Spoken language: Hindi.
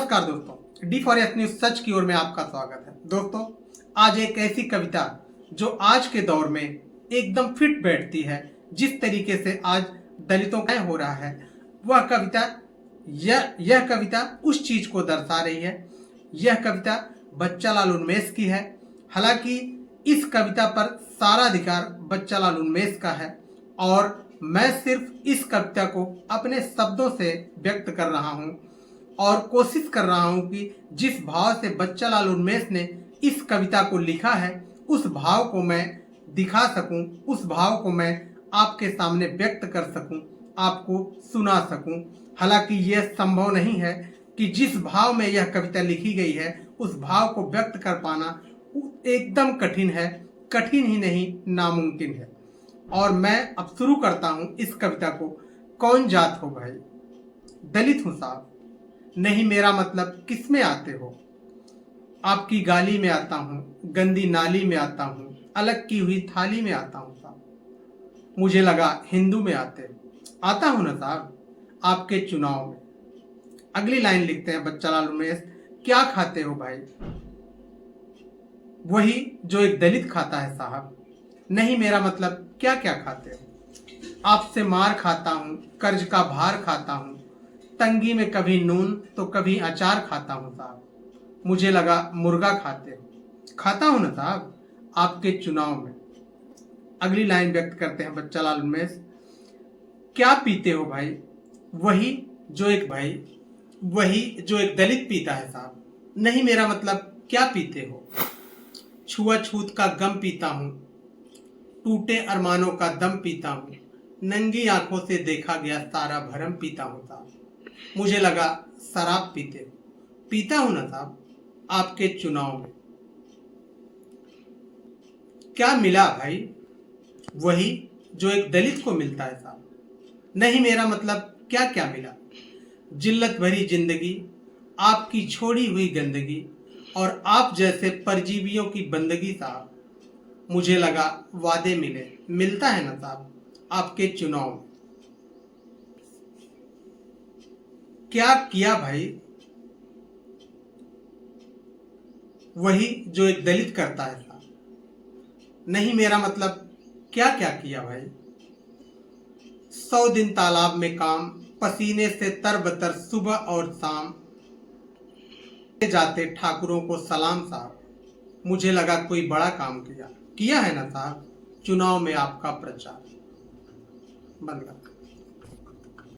नमस्कार दोस्तों, डी फॉर एस न्यूज सच की ओर में आपका स्वागत है। दोस्तों, आज एक ऐसी कविता जो आज के दौर में एकदम फिट बैठती है। जिस तरीके से आज दलितों का हो रहा है, वह कविता यह कविता उस चीज को दर्शा रही है। यह कविता बच्चालाल उन्मेष की है। हालांकि इस कविता पर सारा अधिकार बच्चालाल उन्मेष का है और मैं सिर्फ इस कविता को अपने शब्दों से व्यक्त कर रहा हूं और कोशिश कर रहा हूं कि जिस भाव से बच्चालाल उन्मेष ने इस कविता को लिखा है, उस भाव को मैं दिखा सकूं, उस भाव को मैं आपके सामने व्यक्त कर सकूं, आपको सुना सकूं। हालांकि यह संभव नहीं है कि जिस भाव में यह कविता लिखी गई है, उस भाव को व्यक्त कर पाना एकदम कठिन है, कठिन ही नहीं नामुमकिन है। और मैं अब शुरू करता हूं इस कविता को। कौन जात हो भाई, दलित हूं साहब, नहीं मेरा मतलब किस में आते हो। आपकी गाली में आता हूं, गंदी नाली में आता हूं, अलग की हुई थाली में आता हूं साहब। मुझे लगा हिंदू में आते आता हूं ना साहब, आपके चुनाव में। अगली लाइन लिखते हैं बच्चालाल उन्मेष, क्या खाते हो भाई, वही जो एक दलित खाता है साहब। नहीं मेरा मतलब क्या क्या खाते हो। आपसे मार खाता हूं, कर्ज का भार खाता हूं, तंगी में कभी नून तो कभी अचार खाता हूं साहब। मुझे लगा मुर्गा खाते हो, खाता हूं ना साहब, आपके चुनाव में। अगली लाइन व्यक्त करते हैं बच्चालाल उन्मेष, क्या पीते हो भाई, वही जो एक दलित पीता है साहब। नहीं मेरा मतलब क्या पीते हो। छुआछूत का गम पीता हूं, टूटे अरमानों का दम पीता हूं, नंगी आंखों से देखा गया सारा भरम पीता हूं साहब। मुझे लगा शराब पीता हूं ना साहब, आपके चुनाव में। क्या मिला भाई, वही जो एक दलित को मिलता है साहब। नहीं मेरा मतलब क्या क्या मिला। जिल्लत भरी जिंदगी, आपकी छोड़ी हुई गंदगी और आप जैसे परजीवियों की बंदगी साहब। मुझे लगा वादे मिलता है ना साहब, आपके चुनाव में। क्या किया भाई, वही जो एक दलित करता है साहब। नहीं मेरा मतलब क्या क्या किया भाई। 100 दिन तालाब में काम, पसीने से तरबतर सुबह और शाम, जाते ठाकुरों को सलाम साहब। मुझे लगा कोई बड़ा काम किया है ना साहब, चुनाव में आपका प्रचार। बंद कर।